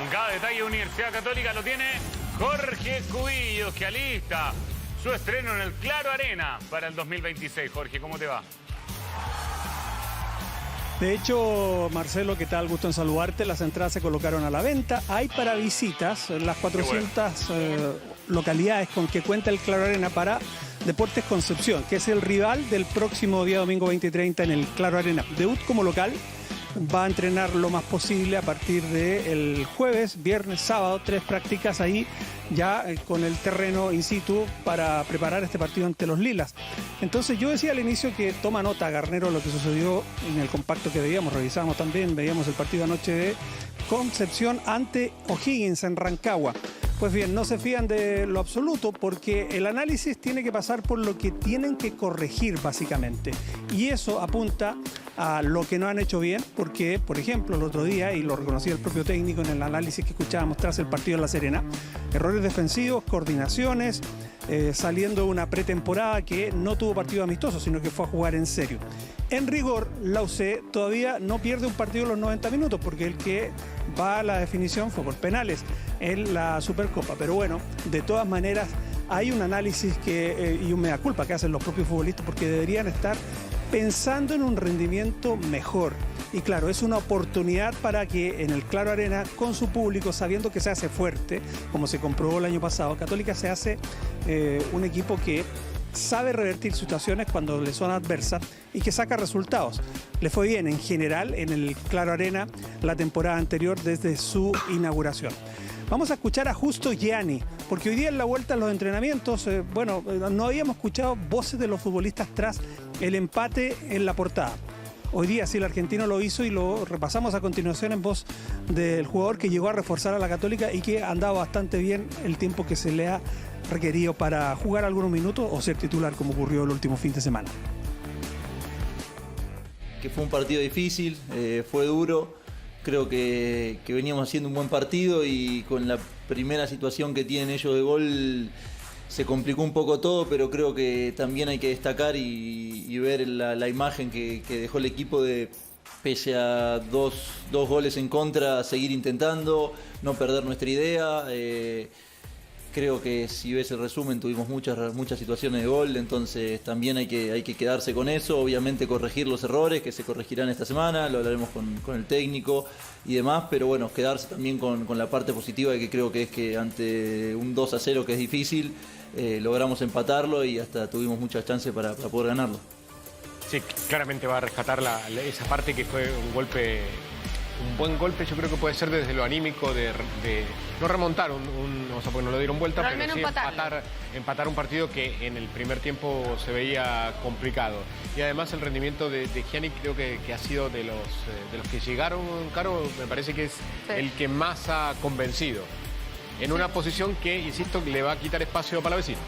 cada detalle de Universidad Católica lo tiene Jorge Cubillos, que alista su estreno en el Claro Arena para el 2026. Jorge, ¿cómo te va? De hecho, Marcelo, ¿qué tal? Gusto en saludarte. Las entradas se colocaron a la venta. Hay para visitas las 400 localidades con que cuenta el Claro Arena para Deportes Concepción, que es el rival del próximo día domingo 20:30 en el Claro Arena. Debut como local. Va a entrenar lo más posible a partir del jueves, viernes, sábado, 3 prácticas ahí ya con el terreno in situ para preparar este partido ante los Lilas. Entonces yo decía al inicio que toma nota Garnero lo que sucedió en el compacto que veíamos, revisábamos también, veíamos el partido anoche de Concepción ante O'Higgins en Rancagua. Pues bien, no se fían de lo absoluto porque el análisis tiene que pasar por lo que tienen que corregir básicamente. Y eso apunta a lo que no han hecho bien porque, por ejemplo, el otro día, y lo reconocía el propio técnico en el análisis que escuchábamos tras el partido en La Serena, errores defensivos, coordinaciones, saliendo de una pretemporada que no tuvo partido amistoso, sino que fue a jugar en serio. En rigor, la UC todavía no pierde un partido en los 90 minutos porque el que va a la definición fue por penales en la Supercopa. Pero bueno, de todas maneras, hay un análisis y un mea culpa que hacen los propios futbolistas porque deberían estar pensando en un rendimiento mejor. Y claro, es una oportunidad para que en el Claro Arena, con su público, sabiendo que se hace fuerte, como se comprobó el año pasado, Católica se hace un equipo que sabe revertir situaciones cuando le son adversas y que saca resultados. Le fue bien en general en el Claro Arena la temporada anterior desde su inauguración. Vamos a escuchar a Justo Gianni, porque hoy día en la vuelta a los entrenamientos, no habíamos escuchado voces de los futbolistas tras el empate en la portada. Hoy día sí el argentino lo hizo y lo repasamos a continuación en voz del jugador que llegó a reforzar a la Católica y que ha andado bastante bien el tiempo que se le ha requerido para jugar algunos minutos o ser titular como ocurrió el último fin de semana. Que fue un partido difícil, fue duro. Creo que veníamos haciendo un buen partido y con la primera situación que tienen ellos de gol se complicó un poco todo, pero creo que también hay que destacar y ver la imagen que dejó el equipo de, pese a dos goles en contra, seguir intentando, no perder nuestra idea. Creo que si ves el resumen tuvimos muchas situaciones de gol, entonces también hay que quedarse con eso, obviamente corregir los errores que se corregirán esta semana, lo hablaremos con el técnico y demás, pero bueno, quedarse también con la parte positiva que creo que es que ante un 2-0 que es difícil, logramos empatarlo y hasta tuvimos muchas chances para poder ganarlo. Sí, claramente va a rescatar esa parte que fue un buen golpe. Yo creo que puede ser desde lo anímico de no remontar o sea, porque no lo dieron vuelta, pero sí empatar un partido que en el primer tiempo se veía complicado. Y además el rendimiento de Gianni creo que ha sido de los que llegaron, Caro, me parece que es el que más ha convencido. En una posición que, insisto, le va a quitar espacio para la vecina.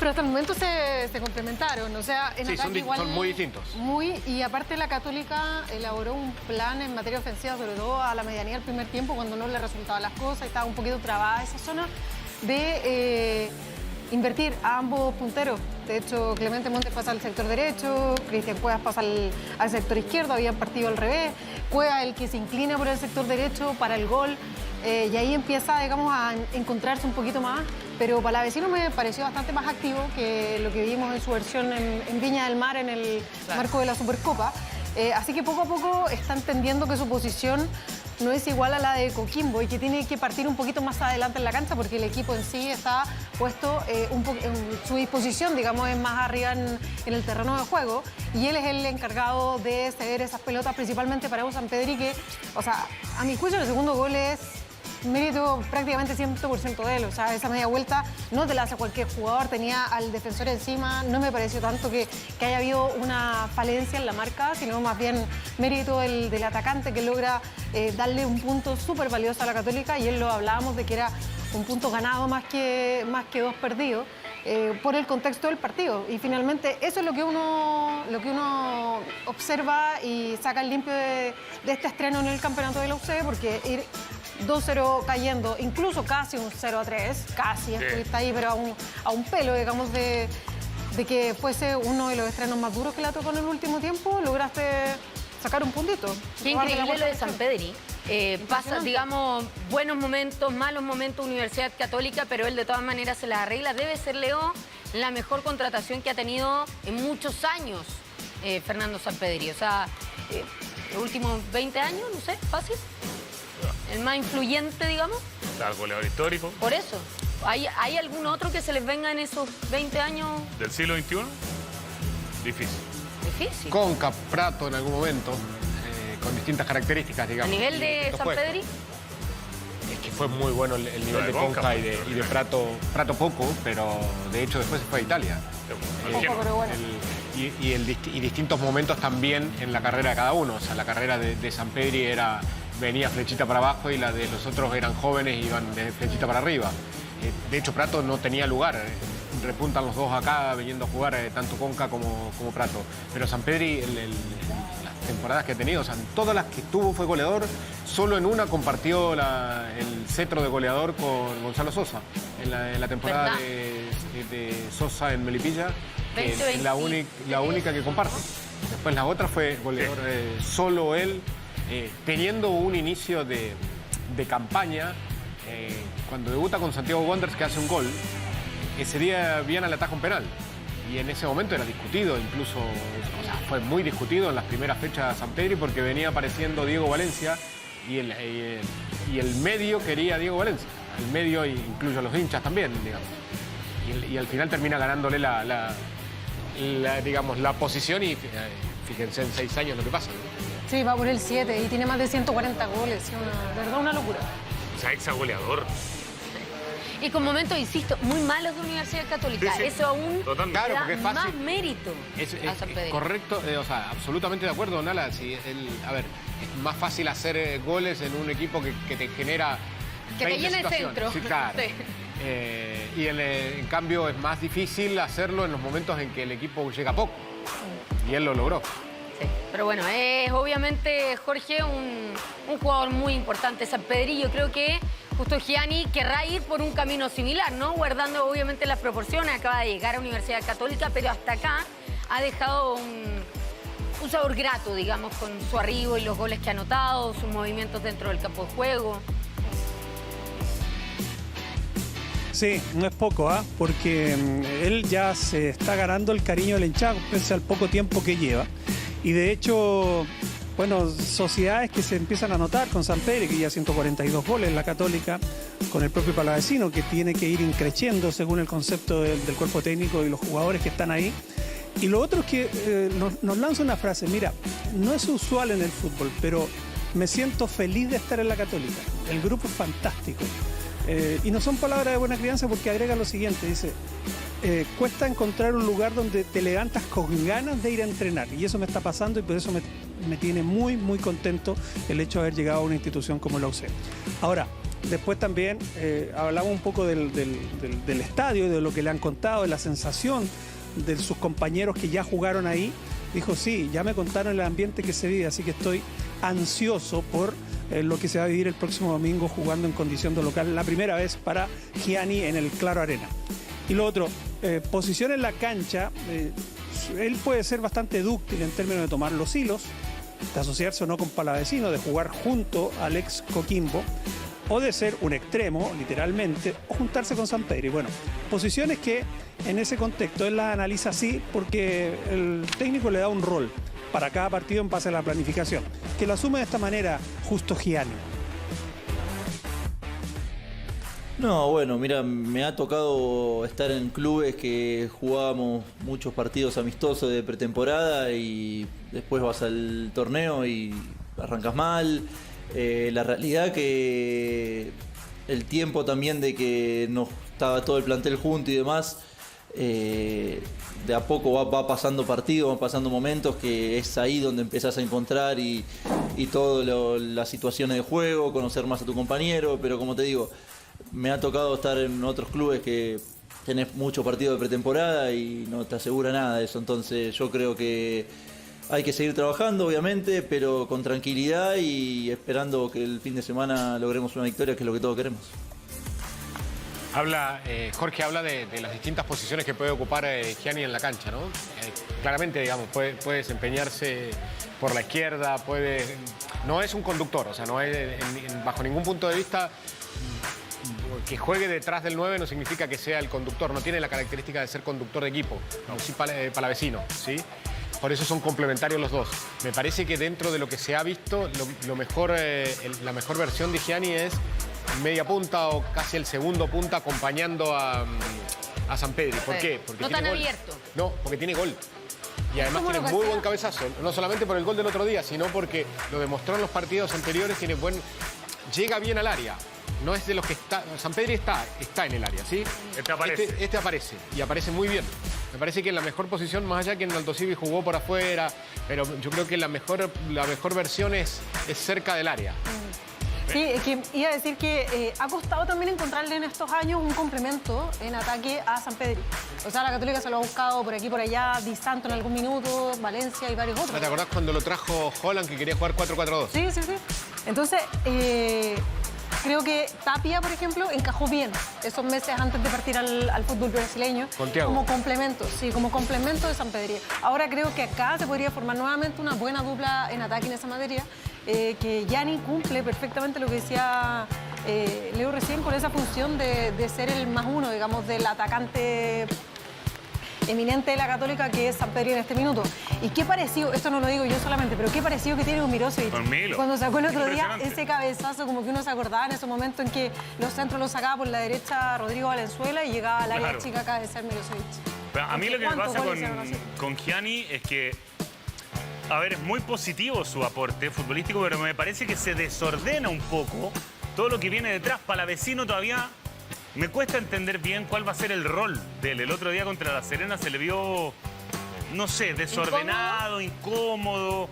Pero hasta el momento se complementaron, o sea, en ataque igual son muy distintos. Y aparte la Católica elaboró un plan en materia ofensiva, sobre todo a la medianía del primer tiempo, cuando no le resultaban las cosas, estaba un poquito trabada esa zona, de invertir a ambos punteros. De hecho, Clemente Montes pasa al sector derecho, Cristian Cuevas pasa al sector izquierdo, habían partido al revés, Cuevas el que se inclina por el sector derecho para el gol, y ahí empieza, digamos, a encontrarse un poquito más. Pero Palavecino me pareció bastante más activo que lo que vimos en su versión en Viña del Mar en el marco de la Supercopa. Así que poco a poco está entendiendo que su posición no es igual a la de Coquimbo y que tiene que partir un poquito más adelante en la cancha porque el equipo en sí está puesto en su disposición, digamos, es más arriba en el terreno de juego y él es el encargado de ceder esas pelotas principalmente para San Pedri, que, o sea, a mi juicio el segundo gol es mérito prácticamente 100% de él, o sea, esa media vuelta no te la hace cualquier jugador, tenía al defensor encima, no me pareció tanto que haya habido una falencia en la marca, sino más bien mérito del atacante que logra darle un punto súper valioso a la Católica y él lo hablábamos de que era un punto ganado más que 2 perdidos. Por el contexto del partido y finalmente eso es lo que uno observa y saca el limpio de este estreno en el campeonato de la UC, porque ir 2-0 cayendo, incluso casi un 0-3, casi estuviste ahí, pero a un pelo, digamos, de que fuese uno de los estrenos más duros que la tocó en el último tiempo, lograste sacar un puntito. Qué increíble lo de Sampedri. Pasa, digamos, buenos momentos, malos momentos, Universidad Católica, pero él de todas maneras se las arregla. Debe ser, Leo, la mejor contratación que ha tenido en muchos años Fernando Sampedri. O sea, los últimos 20 años, no sé, fácil. El más influyente, digamos. El goleador histórico. Por eso. ¿Hay algún otro que se les venga en esos 20 años? ¿Del siglo XXI? Difícil. Difícil. Conca, Prato en algún momento, con distintas características, ¿A digamos. nivel de Sampedri? Es que fue muy bueno el nivel de Conca y de Prato. Prato poco, pero de hecho después se fue a Italia. Pero bueno. Y distintos momentos también en la carrera de cada uno. O sea, la carrera de Sampedri venía flechita para abajo y la de los otros eran jóvenes y iban de flechita para arriba. De hecho, Prato no tenía lugar. Repuntan los dos acá viniendo a jugar, tanto Conca como Prato. Pero Sampedri, las temporadas que ha tenido, o sea, en todas las que estuvo fue goleador. Solo en una compartió el cetro de goleador con Gonzalo Sosa. En la temporada de Sosa en Melipilla, es la única que comparte. Después las otras fue goleador solo él, teniendo un inicio de campaña. Cuando debuta con Santiago Wanderers, que hace un gol, ese día viene al atajo un penal. Y en ese momento era discutido, incluso, o sea, fue muy discutido en las primeras fechas de Sampedri porque venía apareciendo Diego Valencia y el medio quería a Diego Valencia. El medio incluye a los hinchas también, digamos. Y al final termina ganándole digamos, la posición y fíjense en 6 años lo que pasa, ¿no? Sí, va por el 7 y tiene más de 140 goles. De verdad, una locura. O sea, ex-goleador. Y con momentos, insisto, muy malos de Universidad Católica. Sí, sí. Eso aún Claro, porque es da fácil. más mérito a Sampedri. Correcto, o sea, absolutamente de acuerdo, Nala. Si a ver, es más fácil hacer goles en un equipo que te genera Que te 20 llena el situaciones. centro. Sí, claro. Sí. Y en cambio es más difícil hacerlo en los momentos en que el equipo llega poco. Y él lo logró. Sí, pero bueno, es obviamente, Jorge, un jugador muy importante. Sampedri, yo creo que justo Gianni querrá ir por un camino similar, ¿no? Guardando obviamente las proporciones. Acaba de llegar a Universidad Católica, pero hasta acá ha dejado un sabor grato, digamos, con su arribo y los goles que ha anotado, sus movimientos dentro del campo de juego. Sí, no es poco, porque él ya se está ganando el cariño del hinchado, pese al poco tiempo que lleva. Y de hecho, bueno, sociedades que se empiezan a notar con Sampedri, que ya 142 goles en la Católica, con el propio Palavecino, que tiene que ir increciendo según el concepto del cuerpo técnico y los jugadores que están ahí. Y lo otro es que nos lanza una frase, mira, no es usual en el fútbol, pero me siento feliz de estar en la Católica. El grupo es fantástico. Y no son palabras de buena crianza porque agrega lo siguiente, dice, cuesta encontrar un lugar donde te levantas con ganas de ir a entrenar y eso me está pasando y por eso me tiene muy, muy contento el hecho de haber llegado a una institución como la UC. Ahora, después también hablamos un poco del estadio, de lo que le han contado, de la sensación de sus compañeros que ya jugaron ahí. Dijo, sí, ya me contaron el ambiente que se vive, así que estoy ansioso por lo que se va a vivir el próximo domingo jugando en condición de local, la primera vez para Gianni en el Claro Arena. Y lo otro, posición en la cancha, él puede ser bastante dúctil en términos de tomar los hilos, de asociarse o no con Palavecino, de jugar junto al ex Coquimbo, o de ser un extremo, literalmente, o juntarse con Sampedri. Bueno, posiciones que en ese contexto él las analiza así porque el técnico le da un rol para cada partido en base a la planificación, que lo asume de esta manera justo Gianni. No, bueno, mira, me ha tocado estar en clubes que jugábamos muchos partidos amistosos de pretemporada y después vas al torneo y arrancas mal. La realidad que el tiempo también de que no estaba todo el plantel junto y demás, de a poco va pasando partidos, van pasando momentos que es ahí donde empezás a encontrar y todas las situaciones de juego, conocer más a tu compañero, pero como te digo, me ha tocado estar en otros clubes que tenés muchos partidos de pretemporada y no te asegura nada de eso, entonces yo creo que hay que seguir trabajando, obviamente, pero con tranquilidad y esperando que el fin de semana logremos una victoria, que es lo que todos queremos. Jorge habla de las distintas posiciones que puede ocupar Gianni en la cancha, ¿no? claramente, digamos, puede desempeñarse por la izquierda, no es un conductor, o sea, no es bajo ningún punto de vista que juegue detrás del 9 no significa que sea el conductor, no tiene la característica de ser conductor de equipo, como si Palavecino, ¿sí? Por eso son complementarios los dos. Me parece que dentro de lo que se ha visto, la mejor versión de Gianni es media punta o casi el segundo punta acompañando a Sampedri. ¿Por qué? Porque no tiene tan gol. abierto. No, porque tiene gol. Y además tiene muy buen cabezazo. No solamente por el gol del otro día, sino porque lo demostró en los partidos anteriores. Llega bien al área. No es de los que está... Sampedri está en el área, ¿sí? Este aparece. Y aparece muy bien. Me parece que en la mejor posición, más allá que en Aldosivi jugó por afuera, pero yo creo que la mejor versión es cerca del área. Sí, es que iba a decir que ha costado también encontrarle en estos años un complemento en ataque a Sampedri. O sea, la Católica se lo ha buscado por aquí, por allá, Di Santo en algún minuto, Valencia y varios otros. ¿Te acordás cuando lo trajo Holland que quería jugar 4-4-2? Sí. Entonces, creo que Tapia, por ejemplo, encajó bien esos meses antes de partir al fútbol brasileño. Como complemento, como complemento de Sampedri. Ahora creo que acá se podría formar nuevamente una buena dupla en ataque en esa materia. Que Gianni cumple perfectamente lo que decía Leo recién con esa función de ser el más uno, digamos, del atacante eminente de la Católica, que es Sampedri en este minuto. Y qué parecido, esto no lo digo yo solamente, pero qué parecido que tiene con Mirosevic. Cuando sacó el otro día ese cabezazo, como que uno se acordaba en ese momento en que los centros los sacaba por la derecha Rodrigo Valenzuela y llegaba al área chica acá de ser Mirosevic. Pero a mí lo que me pasa con Gianni es que, a ver, es muy positivo su aporte futbolístico, pero me parece que se desordena un poco todo lo que viene detrás. Palavecino todavía me cuesta entender bien cuál va a ser el rol de él. El otro día contra La Serena se le vio, no sé, desordenado, incómodo.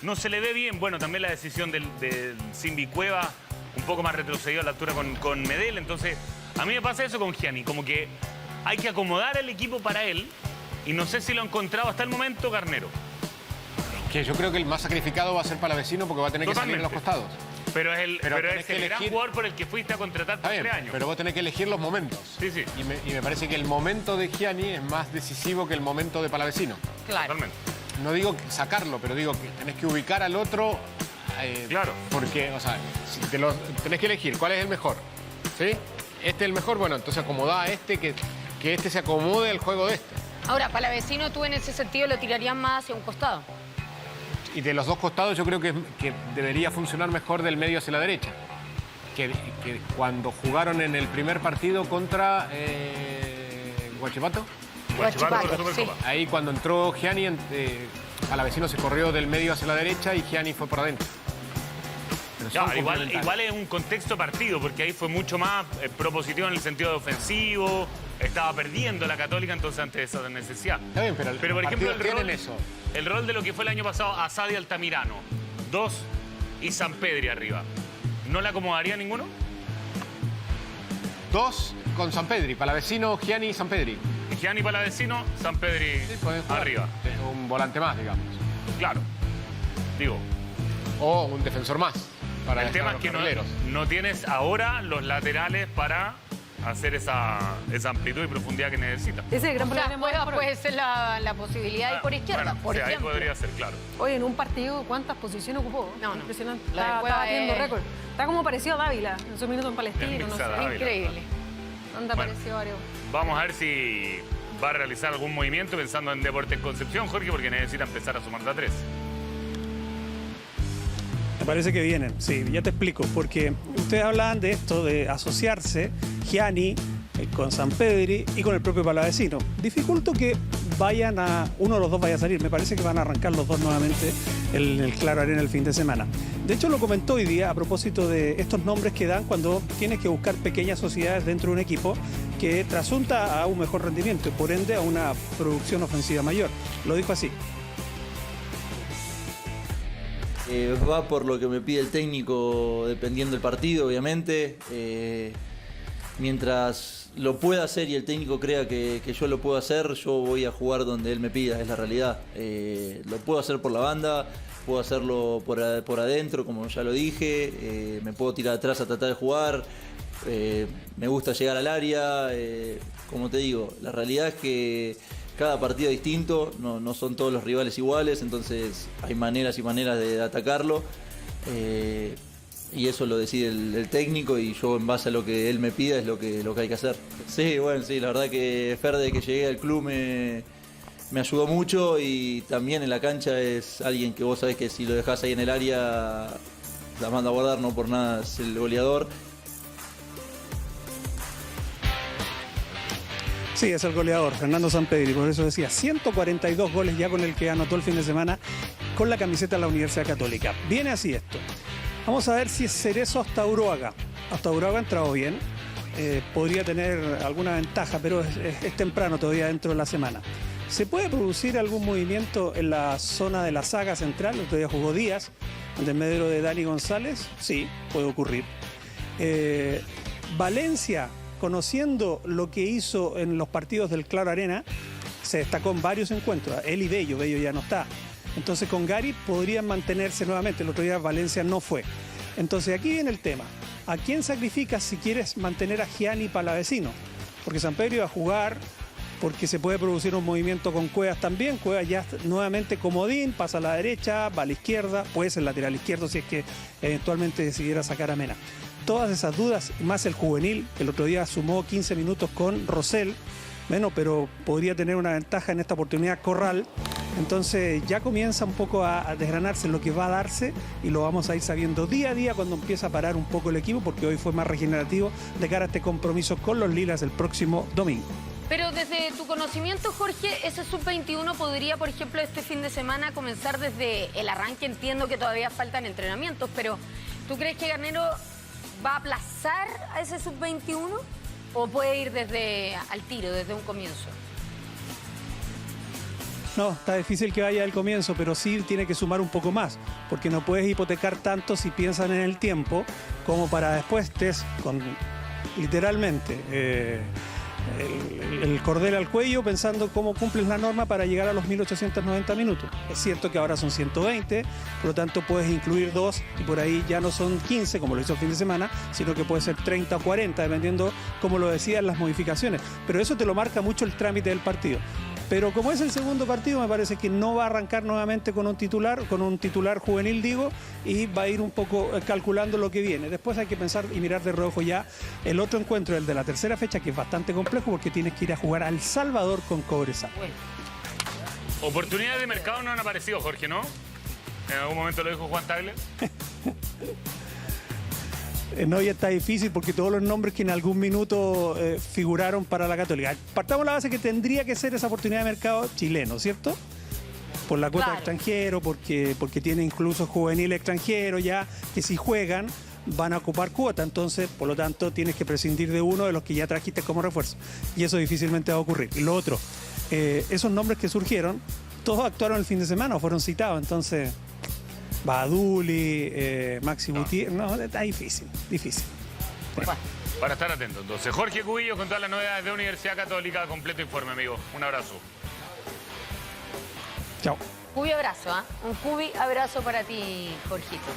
No se le ve bien. Bueno, también la decisión del Simbi Cueva, un poco más retrocedido a la altura con Medel. Entonces, a mí me pasa eso con Gianni, como que hay que acomodar el equipo para él. Y no sé si lo ha encontrado hasta el momento Garnero. Que yo creo que el más sacrificado va a ser Palavecino porque va a tener que salir en los costados. Pero es el gran jugador por el que fuiste a contratar por 3 años. Pero vos tenés que elegir los momentos. Sí. Y me parece que el momento de Gianni es más decisivo que el momento de Palavecino. Claro. Totalmente. No digo sacarlo, pero digo que tenés que ubicar al otro. Claro. Porque, o sea, si tenés que elegir cuál es el mejor. ¿Sí? Este es el mejor, bueno, entonces acomodá a este, que este se acomode al juego de este. Ahora, Palavecino, tú en ese sentido lo tirarías más hacia un costado. Y de los dos costados yo creo que debería funcionar mejor del medio hacia la derecha. Que cuando jugaron en el primer partido contra Huachipato. Sí. Ahí cuando entró Gianni, Palavecino se corrió del medio hacia la derecha y Gianni fue por adentro. Ya, igual es un contexto partido, porque ahí fue mucho más propositivo en el sentido de ofensivo. Estaba perdiendo la Católica, entonces ante esa necesidad. Está bien, pero por ejemplo, eso. El rol de lo que fue el año pasado, Asad y Altamirano, 2 y Sampedri arriba. ¿No le acomodaría ninguno? 2 con Sampedri, Palavecino, Gianni y Sampedri. Gianni Palavecino, Sampedri arriba. Un volante más, digamos. Claro. Digo. O un defensor más. El tema es que no tienes ahora los laterales para hacer esa amplitud y profundidad que necesita. Ese es el gran problema. Puede ser la posibilidad de por izquierda, por ejemplo. Ahí podría ser, claro. Oye, en un partido, ¿cuántas posiciones ocupó? No. Impresionante. Está batiendo récord. Está como parecido a Dávila en su minuto en Palestino, no sé. Dávila, increíble. Anda parecido a varios. Vamos a ver si va a realizar algún movimiento pensando en Deportes Concepción, Jorge, porque necesita empezar a sumar de a 3. Me parece que vienen, sí, ya te explico, porque ustedes hablaban de esto, de asociarse Gianni con Sampedri y con el propio Palavecino. Dificulto que uno de los dos vaya a salir, me parece que van a arrancar los dos nuevamente en el Claro Arena el fin de semana. De hecho, lo comentó hoy día a propósito de estos nombres que dan cuando tienes que buscar pequeñas sociedades dentro de un equipo que trasunta a un mejor rendimiento y por ende a una producción ofensiva mayor. Lo dijo así. Va por lo que me pide el técnico, dependiendo del partido, obviamente. Mientras lo pueda hacer y el técnico crea que yo lo puedo hacer, yo voy a jugar donde él me pida, es la realidad. Lo puedo hacer por la banda, puedo hacerlo por adentro, como ya lo dije. Me puedo tirar atrás a tratar de jugar. Me gusta llegar al área. Como te digo, la realidad es que cada partido es distinto, no son todos los rivales iguales, entonces hay maneras y maneras de atacarlo. Y eso lo decide el técnico y yo en base a lo que él me pida es lo que hay que hacer. Sí, bueno, sí, la verdad que Fer, desde que llegué al club me ayudó mucho y también en la cancha es alguien que vos sabés que si lo dejás ahí en el área la manda a guardar, no por nada es el goleador. Sí, es el goleador, Fernando Sampedri, por eso decía, 142 goles ya con el que anotó el fin de semana con la camiseta de la Universidad Católica. Viene así esto. Vamos a ver si es Cerezo hasta Uruaga. Hasta Uruaga ha entrado bien. Podría tener alguna ventaja, pero es temprano todavía dentro de la semana. ¿Se puede producir algún movimiento en la zona de la saga central? El otro día jugó Díaz, el medero de Dani González. Sí, puede ocurrir. Valencia, conociendo lo que hizo en los partidos del Claro Arena, se destacó en varios encuentros. Él y Bello ya no está. Entonces con Gary podrían mantenerse nuevamente. El otro día Valencia no fue. Entonces aquí viene el tema. ¿A quién sacrificas si quieres mantener a Gianni Palavecino? Porque Sampedri va a jugar, porque se puede producir un movimiento con Cuevas también. Cuevas ya nuevamente comodín, pasa a la derecha, va a la izquierda, puede ser lateral izquierdo si es que eventualmente decidiera sacar a Mena. Todas esas dudas, más el juvenil, que el otro día sumó 15 minutos con Rosell, bueno, pero podría tener una ventaja en esta oportunidad Corral. Entonces ya comienza un poco a desgranarse lo que va a darse y lo vamos a ir sabiendo día a día cuando empieza a parar un poco el equipo, porque hoy fue más regenerativo de cara a este compromiso con los Lilas el próximo domingo. Pero desde tu conocimiento, Jorge, ese sub-21 podría, por ejemplo, este fin de semana comenzar desde el arranque. Entiendo que todavía faltan entrenamientos, pero ¿tú crees que Garnero va a aplazar a ese sub-21 o puede ir desde al tiro, desde un comienzo? No, está difícil que vaya al comienzo, pero sí tiene que sumar un poco más, porque no puedes hipotecar tanto si piensan en el tiempo, como para después estés con, literalmente, el cordel al cuello pensando cómo cumples la norma para llegar a los 1890 minutos. Es cierto que ahora son 120, por lo tanto puedes incluir 2 y por ahí ya no son 15 como lo hizo el fin de semana, sino que puede ser 30 o 40 dependiendo como lo decían las modificaciones, pero eso te lo marca mucho el trámite del partido. Pero como es el segundo partido, me parece que no va a arrancar nuevamente con un titular juvenil, digo, y va a ir un poco calculando lo que viene. Después hay que pensar y mirar de reojo ya el otro encuentro, el de la tercera fecha, que es bastante complejo porque tienes que ir a jugar a El Salvador con Cobresal. Bueno. Oportunidades de mercado no han aparecido, Jorge, ¿no? En algún momento lo dijo Juan Tagle. No, ya está difícil porque todos los nombres que en algún minuto figuraron para la Católica. Partamos la base que tendría que ser esa oportunidad de mercado chileno, ¿cierto? Por la cuota de extranjero, porque tiene incluso juvenil extranjero ya, que si juegan van a ocupar cuota. Entonces, por lo tanto, tienes que prescindir de uno de los que ya trajiste como refuerzo. Y eso difícilmente va a ocurrir. Y lo otro, esos nombres que surgieron, todos actuaron el fin de semana o fueron citados. Entonces... Baduli, Maxi Gutiérrez, no, está difícil. Bueno. Para estar atento, entonces. Jorge Cubillos con todas las novedades de Universidad Católica. Completo informe, amigo. Un abrazo. Chao. Cubi abrazo, ¿ah? Un Cubi abrazo para ti, Jorgito.